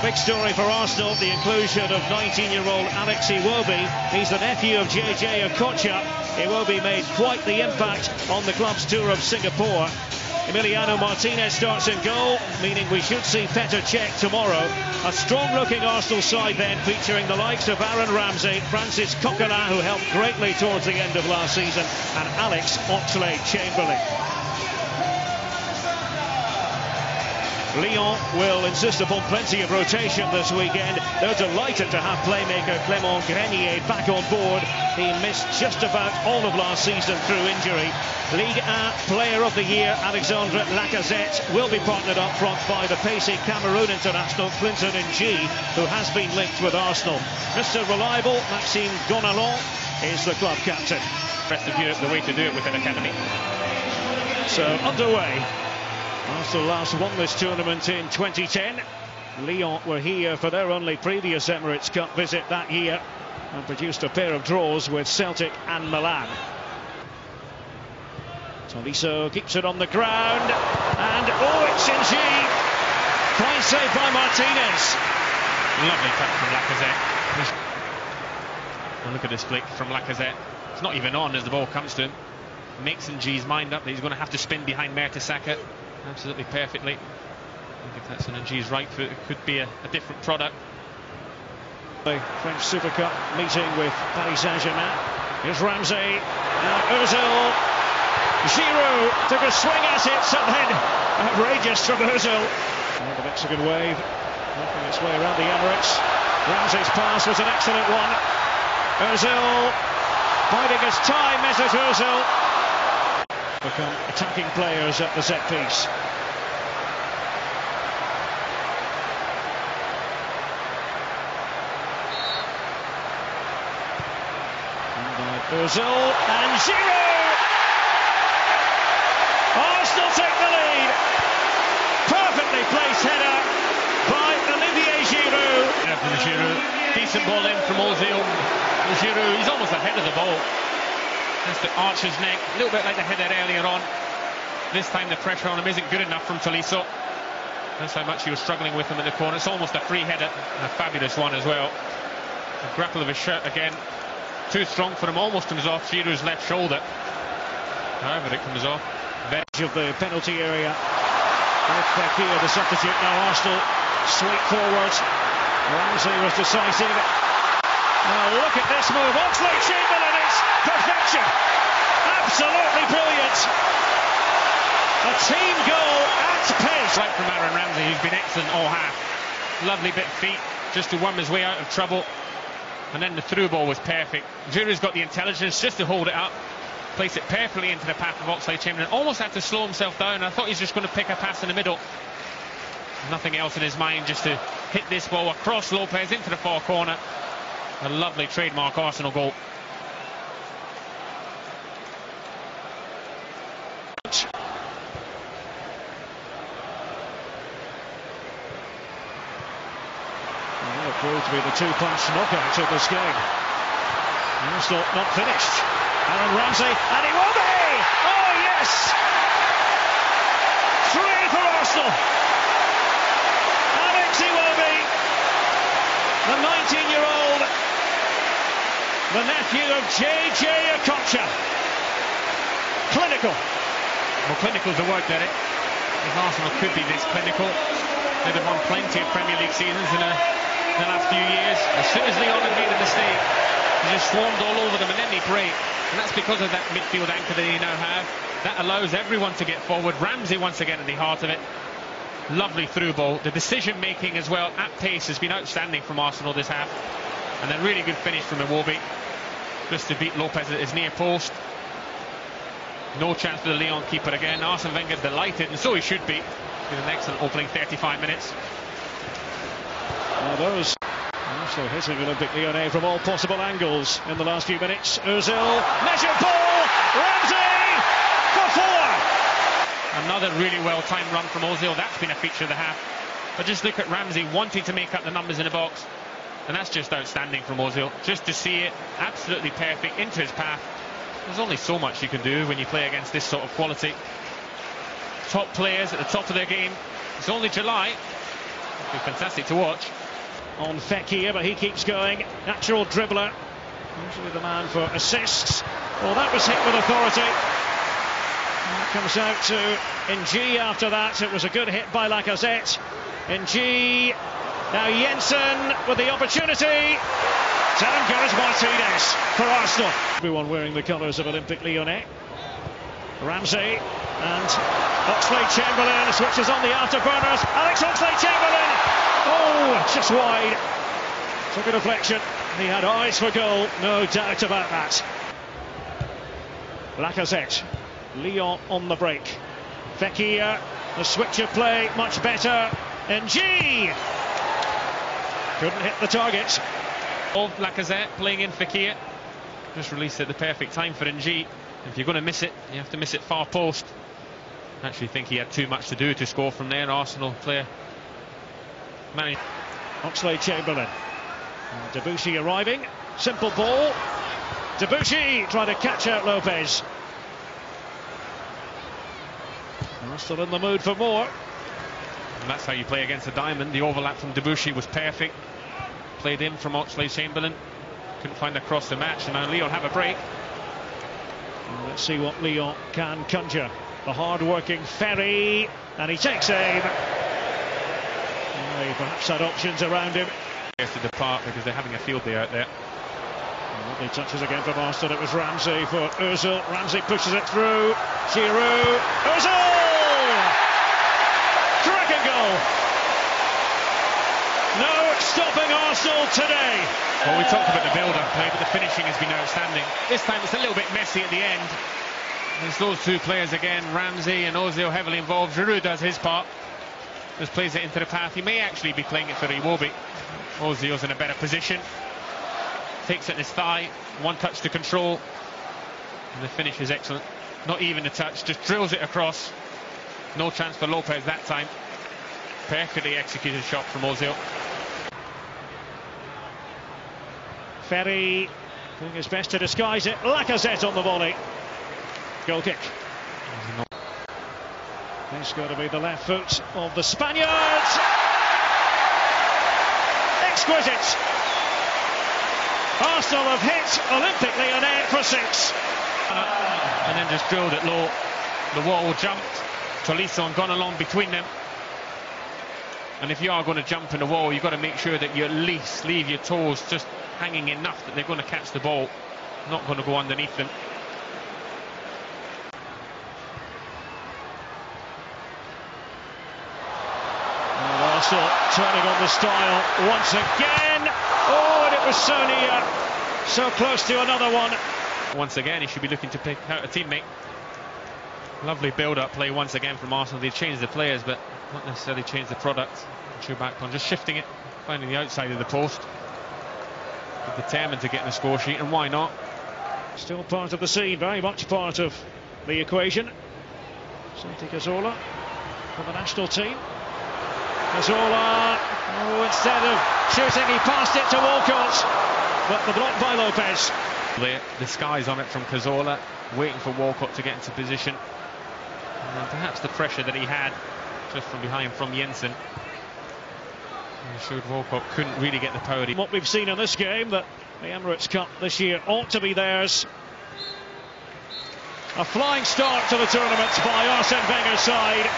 Big story for Arsenal, the inclusion of 19-year-old Alex Iwoi. He's the nephew of JJ Okocha. Iwoi made quite the impact on the club's tour of Singapore. Emiliano Martinez starts in goal, meaning we should see Petr Cech tomorrow. A strong-looking Arsenal side then, featuring the likes of Aaron Ramsey, Francis Coquelin, who helped greatly towards the end of last season, and Alex Oxlade Chamberlain. Lyon will insist upon plenty of rotation this weekend. They're delighted to have playmaker Clément Grenier back on board. He missed just about all of last season through injury. Ligue 1 Player of the Year Alexandre Lacazette will be partnered up front by the pacey Cameroon international Clinton Ng, who has been linked with Arsenal. Mr. Reliable Maxime Gonalon is the club captain. Rest of Europe, the way to do it with an academy. So underway. Arsenal last won this tournament in 2010. Lyon were here for their only previous Emirates Cup visit that year and produced a pair of draws with Celtic and Milan. Tolisso keeps it on the ground, and it's in G. Fine save by Martinez. Lovely touch from Lacazette. And look at this flick from Lacazette. It's not even on as the ball comes to him. Makes Ng's mind up that he's going to have to spin behind Mertesacker. Absolutely perfectly. I think if that's on Ng's right foot, it could be a different product. The French Super Cup meeting with Paris Saint-Germain. Here's Ramsey. Now Ozil. Giroud took a swing at it, something outrageous from Ozil. The Mexican wave working its way around the Emirates. Ramsey's pass was an excellent one. Ozil biding his time, Mesut Ozil. Become attacking players at the set piece. Ozil and Giroud. Arsenal take the lead. Perfectly placed header by Olivier Giroud. Giroud. Decent ball in from Ozil. Giroud, he's almost ahead of the ball. That's the archer's neck, a little bit like the header earlier on. This time the pressure on him isn't good enough from Tolisso. That's how much he was struggling with him in the corner. It's almost a free header, and a fabulous one as well. The grapple of his shirt again, too strong for him, almost comes off Giroud's left shoulder. However it comes off. Edge of the penalty area. Here, the substitute, now Arsenal sweep forward. Ramsey was decisive. Now look at this move, Oxlade Chamberlain, it's perfection. Absolutely brilliant. A team goal at pace. Right from Aaron Ramsey, who's been excellent all half. Lovely bit of feet, just to worm his way out of trouble. And then the through ball was perfect. Giroud's got the intelligence just to hold it up, place it perfectly into the path of Oxlade Chamberlain. Almost had to slow himself down. I thought he was just going to pick a pass in the middle. Nothing else in his mind, just to hit this ball across Lopez into the far corner. A lovely trademark Arsenal goal. Well, it proved to be the two-punch knockout of this game. Arsenal not finished. Aaron Ramsey, and Iwoi! Oh yes! 3 for Arsenal. Alex Iwoi, the 19-year-old, the nephew of JJ Okocha. Clinical. Well, clinical's the word, Derek. If Arsenal could be this clinical, they'd have won plenty of Premier League seasons in the last few years. As soon as Lyon had made a mistake, they just swarmed all over them and then they break. And that's because of that midfield anchor that they now have. That allows everyone to get forward. Ramsey once again at the heart of it. Lovely through ball. The decision making as well at pace has been outstanding from Arsenal this half. And a really good finish from Iwoi, just to beat Lopez at his near post. No chance for the Lyon keeper again. Arsene Wenger delighted, and so he should be. With an excellent opening 35 minutes. Now those also hitting Olympique Lyonnais from all possible angles in the last few minutes. Ozil, measured ball, Ramsey for 4. Another really well-timed run from Ozil. That's been a feature of the half. But just look at Ramsey wanting to make up the numbers in the box. And that's just outstanding from Ozil. Just to see it, absolutely perfect, into his path. There's only so much you can do when you play against this sort of quality. Top players at the top of their game. It's only July, It'll be fantastic to watch. On Fekir, but he keeps going. Natural dribbler. Usually the man for assists. Well, that was hit with authority. And it comes out to NG after that. It was a good hit by Lacazette. NG. Now Jensen with the opportunity. Down goes Martinez for Arsenal. Everyone wearing the colours of Olympique Lyonnais. Ramsey and Oxlade Chamberlain switches on the afterburners. Alex Oxlade Chamberlain. Oh, just wide. Took a deflection. He had eyes for goal, no doubt about that. Lacazette. Lyon on the break. Fekir. The switch of play much better. NG. Couldn't hit the target. Of Lacazette playing in Fekir. Just released at the perfect time for NG. If you're going to miss it, you have to miss it far post. I actually think he had too much to do to score from there. Arsenal player managed. Oxlade Chamberlain. Debussy arriving. Simple ball. Debussy trying to catch out Lopez. Still in the mood for more. And that's how you play against a diamond. The overlap from Debussy was perfect. Played in from Oxlade Chamberlain. Couldn't find a cross to match, and now Lyon have a break. Let's see what Lyon can conjure. The hard-working Ferry, and he takes aim. He perhaps had options around him. To depart because they're having a field day out there. Lovely touches again from Arsenal. It was Ramsey for Ozil. Ramsey pushes it through. Giroud. Ozil! Cracking goal. No stopping Arsenal today. Well, we talked about the build-up play, but the finishing has been outstanding. This time it's a little bit messy at the end. There's those two players again, Ramsey and Ozil, heavily involved. Giroud does his part. Just plays it into the path. He may actually be playing it for Iwoi. Ozil's in a better position. Takes it in his thigh. One touch to control. And the finish is excellent. Not even a touch, just drills it across. No chance for Lopez that time. Perfectly executed shot from Ozil. Ferry doing his best to disguise it. Lacazette on the volley. Goal kick. It's got to be the left foot of the Spaniards. Exquisite. Arsenal have hit Olympique Lyonnais for 6. And then just drilled it low. The wall jumped. Tolisso and gone along between them. And if you are going to jump in the wall, you've got to make sure that you at least leave your toes just hanging enough that they're going to catch the ball, not going to go underneath them. Arsenal turning on the style once again. Oh, and it was so near, so close to another one. Once again, he should be looking to pick out a teammate. Lovely build-up play once again from Arsenal. They've changed the players, but not necessarily changed the product. True back on, just shifting it, finding the outside of the post. Determined to get in the score sheet, and why not? Still part of the scene, very much part of the equation. Santi Cazorla for the national team. Cazorla, oh, instead of shooting, he passed it to Walcott, but the block by Lopez. The skies on it from Cazorla, waiting for Walcott to get into position. And perhaps the pressure that he had just from behind from Jensen showed Walcott couldn't really get the power. What we've seen in this game, that the Emirates Cup this year ought to be theirs. A flying start to the tournament by Arsene Wenger's side.